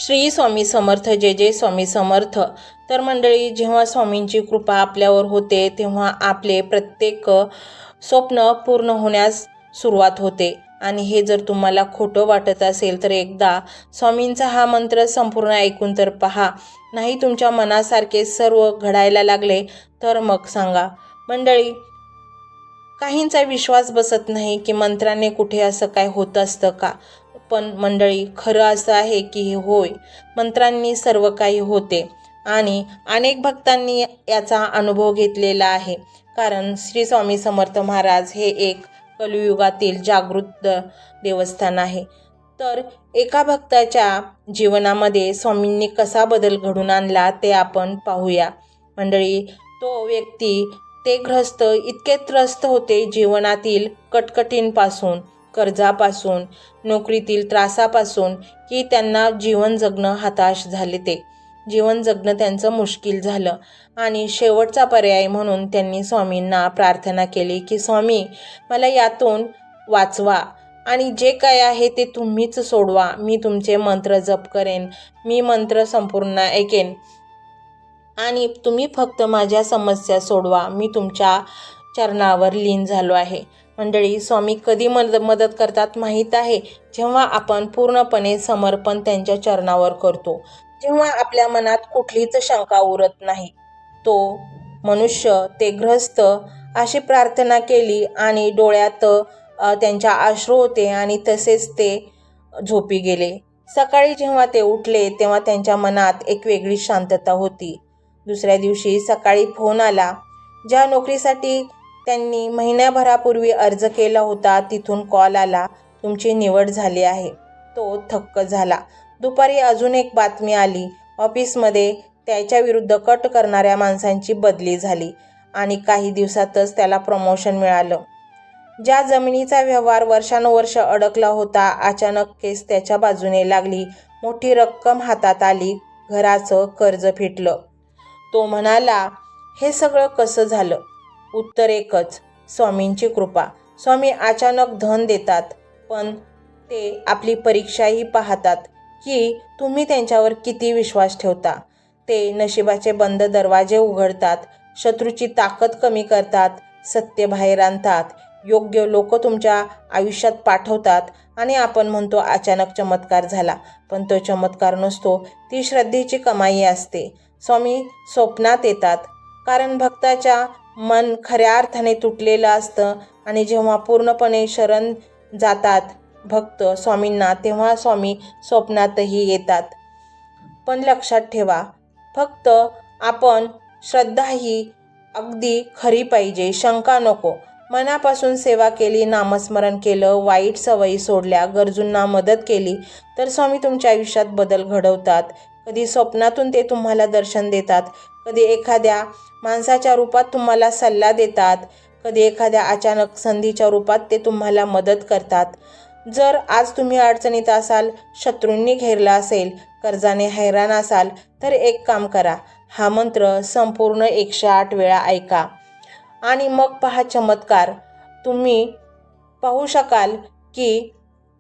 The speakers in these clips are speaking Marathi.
श्री स्वामी समर्थ. जय जय स्वामी समर्थ. तर मंडळी, जेव्हा स्वामींची कृपा आपल्यावर होते तेव्हा आपले प्रत्येक स्वप्न पूर्ण होण्यास सुरुवात होते. आणि हे जर तुम्हाला खोटं वाटत असेल तर एकदा स्वामींचा हा मंत्र संपूर्ण ऐकून तर पहा. नाही तुमच्या मनासारखे सर्व घडायला लागले तर मग सांगा. मंडळी, काहींचा विश्वास बसत नाही की मंत्राने कुठे असं काय होत असतं का. पण मंडळी, खरं असं आहे की होय, मंत्रांनी सर्व काही होते आणि अनेक भक्तांनी याचा अनुभव घेतलेला आहे. कारण श्री स्वामी समर्थ महाराज हे एक कलियुगातील जागृत देवस्थान आहे. तर एका भक्ताच्या जीवनामध्ये स्वामींनी कसा बदल घडून आणला ते आपण पाहूया. मंडळी, तो व्यक्ती ते ग्रस्त इतके त्रस्त होते जीवनातील कटकटींपासून, कर्जापासून, नोकरीतील त्रासापासून की त्यांना जीवन जगणं हताश झाले. ते जीवन जगणं त्यांचं मुश्किल झालं आणि शेवटचा पर्याय म्हणून त्यांनी स्वामींना प्रार्थना केली की स्वामी, मला यातून वाचवा आणि जे काय आहे ते तुम्हीच सोडवा. मी तुमचे मंत्र जप करेन, मी मंत्र संपूर्ण ऐकेन आणि तुम्ही फक्त माझ्या समस्या सोडवा. मी तुमच्या चरणावर लीन झालो आहे. मंडळी, स्वामी कधी मदत करतात माहीत आहे? जेव्हा आपण पूर्णपणे समर्पण त्यांच्या चरणावर करतो, जेव्हा आपल्या मनात कुठलीच शंका उरत नाही. तो मनुष्य, ते ग्रस्त अशी प्रार्थना केली आणि डोळ्यात त्यांच्या अश्रू होते आणि तसेच ते झोपी गेले. सकाळी जेव्हा ते उठले तेव्हा त्यांच्या मनात एक वेगळी शांतता होती. दुसऱ्या दिवशी सकाळी फोन आला. ज्या नोकरीसाठी त्यांनी महिन्याभरापूर्वी अर्ज केला होता तिथून कॉल आला, तुमची निवड झाली आहे. तो थक्क झाला. दुपारी अजून एक बातमी आली. ऑफिसमध्ये त्याच्या विरुद्ध कट करणाऱ्या माणसांची बदली झाली आणि काही दिवसातच त्याला प्रमोशन मिळालं. ज्या जमिनीचा व्यवहार वर्षानुवर्ष अडकला होता, अचानक केस त्याच्या बाजूने लागली. मोठी रक्कम हातात आली. घराचं कर्ज फिटलं. तो म्हणाला, हे सगळं कसं झालं? उत्तर एकच, स्वामींची कृपा. स्वामी अचानक धन देतात, पण ते आपली परीक्षाही पाहतात की तुम्ही त्यांच्यावर किती विश्वास ठेवता. ते नशिबाचे बंद दरवाजे उघडतात, शत्रूची ताकद कमी करतात, सत्य बाहेर आणतात, योग्य लोक तुमच्या आयुष्यात पाठवतात आणि आपण म्हणतो अचानक चमत्कार झाला, पण तो चमत्कार नसतो, ती श्रद्धेची कमाई असते. स्वामी स्वप्नात येतात कारण भक्ताच्या मन खऱ्या अर्थाने तुटलेलं असतं आणि जेव्हा पूर्णपणे शरण जातात भक्त स्वामींना, तेव्हा स्वामी स्वप्नातही येतात. पण लक्षात ठेवा, फक्त आपण श्रद्धा ही अगदी खरी पाहिजे, शंका नको. मनापासून सेवा केली, नामस्मरण केलं, वाईट सवयी सोडल्या, गरजूंना मदत केली तर स्वामी तुमच्या आयुष्यात बदल घडवतात. कधी स्वप्नातून ते तुम्हाला दर्शन देतात, कधी एखाद्या माणसाच्या रूपात तुम्हाला सल्ला देतात, कधी एखाद्या अचानक संधीच्या रूपात ते तुम्हाला मदत करतात. जर आज तुम्ही अडचणीत असाल, शत्रूंनी घेरला असेल, कर्जाने हैराण असाल तर एक काम करा, हा मंत्र संपूर्ण 108 वेळा ऐका आणि मग पहा चमत्कार. तुम्ही पाहू शकाल की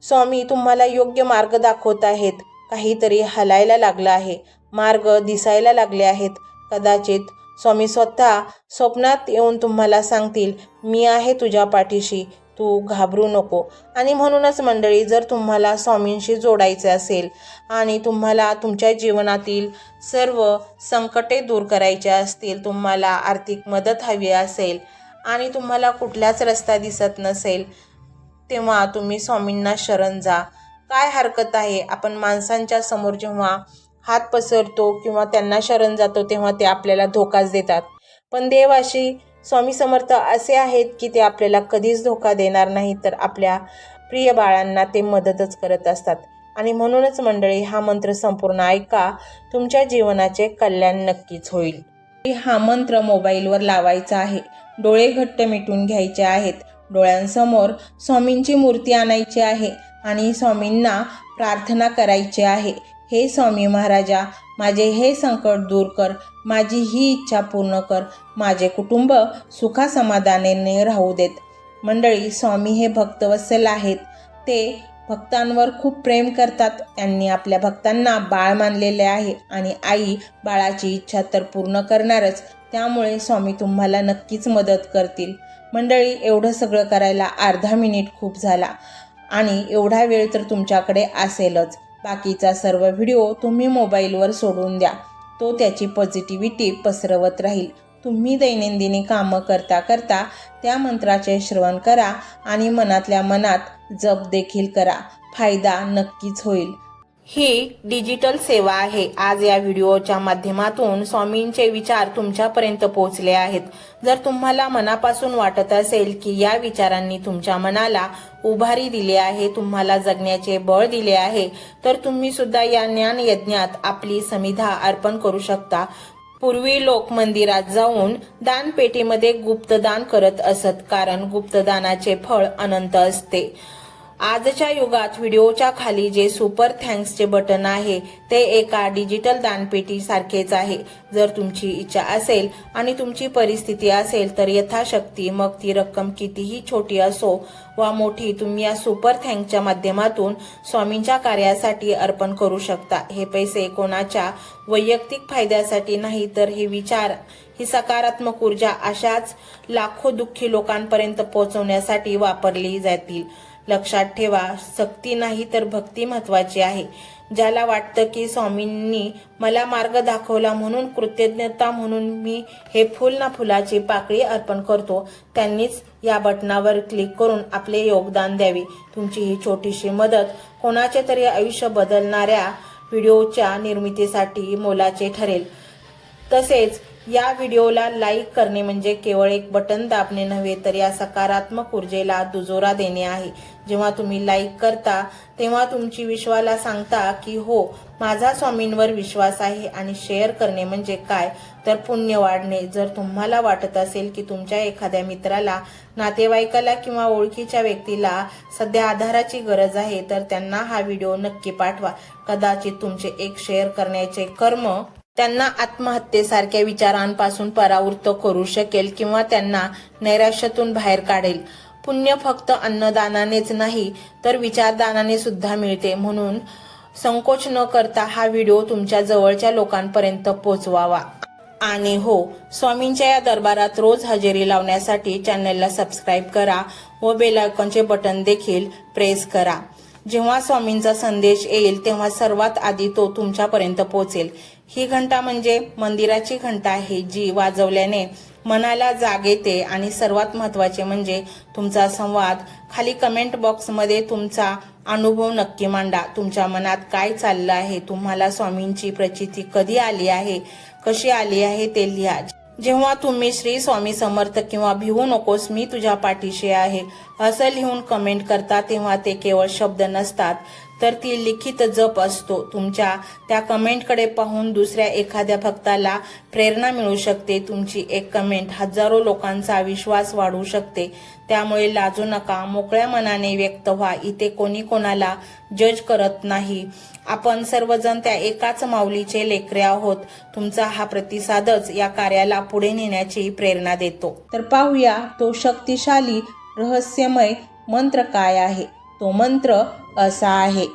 स्वामी तुम्हाला योग्य मार्ग दाखवत आहेत. काहीतरी हलायला लागलं आहे, मार्ग दिसायला लागले आहेत. कदाचित स्वामी स्वतः स्वप्नात येऊन तुम्हाला सांगतील, मी आहे तुझ्या पाठीशी, तू घाबरू नको. आणि म्हणूनच मंडळी, जर तुम्हाला स्वामींशी जोडायचे असेल आणि तुम्हाला तुमच्या जीवनातील सर्व संकटे दूर करायचे असतील, तुम्हाला आर्थिक मदत हवी असेल आणि तुम्हाला कुठलाच रस्ता दिसत नसेल, तेव्हा तुम्ही स्वामींना शरण जा. काय हरकत आहे? आपण माणसांच्या समोर जेव्हा हात पसरतो किंवा त्यांना शरण जातो तेव्हा ते आपल्याला धोकाच देतात, पण देवाशी स्वामी समर्थ असे आहेत की ते आपल्याला कधीच धोका देणार नाही, तर आपल्या प्रिय बाळांना ते मदतच करत असतात. आणि म्हणूनच मंडळी, हा मंत्र संपूर्ण ऐका, तुमच्या जीवनाचे कल्याण नक्कीच होईल. हा मंत्र मोबाईलवर लावायचा आहे, डोळे घट्ट मिटून घ्यायचे आहेत, डोळ्यांसमोर स्वामींची मूर्ती आणायची आहे आणि स्वामींना प्रार्थना करायची आहे, हे स्वामी महाराजा, माझे हे संकट दूर कर, माझी ही इच्छा पूर्ण कर, माझे कुटुंब सुखासमाधानाने राहू देत. मंडळी, स्वामी हे भक्तवत्सल आहेत. ते भक्तांवर खूप प्रेम करतात. त्यांनी आपल्या भक्तांना बाळ मानलेले आहे आणि आई बाळाची इच्छा तर पूर्ण करणारच. त्यामुळे स्वामी तुम्हाला नक्कीच मदत करतील. मंडळी, एवढं सगळं करायला अर्धा मिनिट खूप झाला आणि एवढा वेळ तर तुमच्याकडे असेलच. बाकीचा सर्व व्हिडिओ तुम्ही मोबाईलवर सोडून द्या. तो त्याची पॉझिटिव्हिटी पसरवत राहील. तुम्ही दैनंदिनी कामं करता करता त्या मंत्राचे श्रवण करा आणि मनातल्या मनात जप देखील करा. फायदा नक्कीच होईल. ही डिजिटल सेवा आहे. आज या व्हिडिओच्या माध्यमातून स्वामींचे विचार तुमच्यापर्यंत पोहोचले आहेत. जर तुम्हाला मनापासून वाटत असेल की या विचारांनी तुमच्या मनाला उभारी दिली आहे, तुम्हाला जगण्याचे बळ दिले आहे, तर तुम्ही सुद्धा या ज्ञान यज्ञात आपली समिधा अर्पण करू शकता. पूर्वी लोक मंदिरात जाऊन दानपेटीमध्ये गुप्तदान करत असत, कारण गुप्तदानाचे फळ अनंत असते. आजच्या युगात व्हिडिओच्या खाली जे सुपर थँक्सचे बटन आहे ते एका डिजिटल दानपेटी सारखेच आहे. जर तुमची इच्छा असेल आणि तुमची परिस्थिती असेल तर यथाशक्ती, मग ती रक्कम कितीही छोटी असो वा मोठी, तुम्ही या सुपर थँक्सच्या माध्यमातून स्वामींच्या कार्यासाठी अर्पण करू शकता. हे पैसे कोणाच्या वैयक्तिक फायद्यासाठी नाही, तर हे विचार, ही सकारात्मक ऊर्जा अशाच लाखो दुःखी लोकांपर्यंत पोहोचवण्यासाठी वापरली जातील. लक्षात ठेवा, सक्ती नाही तर भक्ती महत्वाची आहे. ज्याला वाटतं की स्वामींनी मला मार्ग दाखवला म्हणून कृतज्ञता म्हणून मी हे फुल ना फुलाची पाकळी अर्पण करतो, त्यांनीच या बटनावर क्लिक करून आपले योगदान द्यावे. तुमची ही छोटीशी मदत कोणाचे तरी आयुष्य बदलणाऱ्या व्हिडिओच्या निर्मितीसाठी मोलाचे ठरेल. तसेच या व्हिडिओला लाईक करणे म्हणजे केवळ एक बटन दाबणे नव्हे, तर या सकारात्मक ऊर्जेला दुजोरा देणे आहे. जेव्हा तुम्ही लाईक करता तेव्हा तुमची विश्वाला सांगता की हो, माझा स्वामींवर विश्वास आहे. आणि शेअर करणे म्हणजे काय, तर पुण्य वाढणे. जर तुम्हाला वाटत असेल की तुमच्या एखाद्या मित्राला, नातेवाईकाला किंवा ओळखीच्या व्यक्तीला सध्या आधाराची गरज आहे, तर त्यांना हा व्हिडिओ नक्की पाठवा. कदाचित तुमचे एक शेअर करण्याचे कर्म त्यांना आत्महत्येसारख्या विचारांपासून परावृत्त करू शकेल किंवा त्यांना नैराश्यातून बाहेर काढेल. पुण्य फक्त अन्नदानानेच नाही, तर विचारदानाने सुद्धा मिळते. म्हणून संकोच न करता हा व्हिडिओ तुमच्या जवळच्या लोकांपर्यंत पोहोचवावा. आणि हो, स्वामींच्या या दरबारात रोज हजेरी लावण्यासाठी चॅनलला सबस्क्राईब करा व बेल आयकॉनचे बटन देखील प्रेस करा. जेव्हा स्वामींचा संदेश येईल तेव्हा सर्वात आधी तो तुमच्यापर्यंत पोहोचेल. ही घंटा म्हणजे मंदिराची घंटा आहे, जी वाजवल्याने मनाला जाग येते. आणि सर्वात महत्त्वाचे म्हणजे तुमचा संवाद. खाली कमेंट बॉक्समध्ये तुमचा अनुभव नक्की मांडा. तुमच्या मनात काय चाललं आहे, तुम्हाला स्वामींची प्रचिती कधी आली आहे, कशी आली आहे ते लिहा. जेव्हा तुम्ही श्री स्वामी समर्थ किंवा भिवू नकोस मी तुझ्या पाठीशी आहे असं लिहून कमेंट करता, तेव्हा ते केवळ शब्द नसतात, तर ती लिखित जप असतो. तुमच्या त्या कमेंटकडे पाहून दुसऱ्या एखाद्या भक्ताला प्रेरणा मिळू शकते. तुमची एक कमेंट हजारो लोकांचा विश्वास वाढवू शकते. त्यामुळे लाजू नका, मोकळ्या मनाने व्यक्त व्हा. इथे कोणी कोणाला जज करत नाही. आपण सर्वजण त्या एकाच माऊलीचे लेकरे आहोत. तुमचा हा प्रतिसादच या कार्याला पुढे नेण्याची प्रेरणा देतो. तर पाहूया तो शक्तिशाली रहस्यमय मंत्र काय आहे. तो मंत्र असा आहे.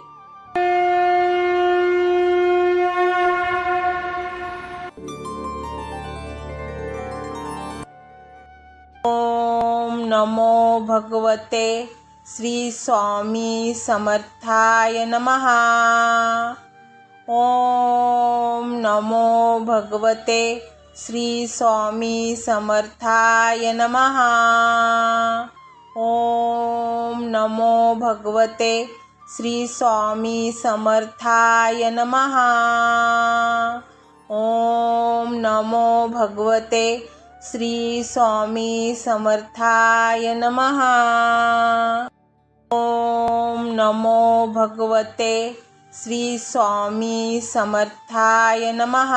ओम नमो भगवते श्री स्वामी समर्थाय नमः. ओम नमो भगवते श्री स्वामी समर्थाय नमः. ओम नमो भगवते श्री स्वामी समर्थाय नमः. ओम नमो भगवते श्री स्वामी समर्थाय नमः. ओम नमो भगवते श्री स्वामी समर्थाय नमः.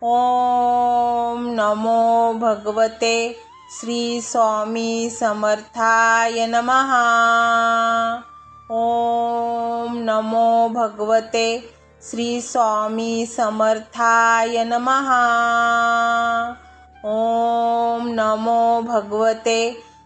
ओम नमो भगवते श्री स्वामी समर्थाय नमः. ओम नमो भगवते श्री स्वामी समर्थाय नमः. ओम नमो भगवते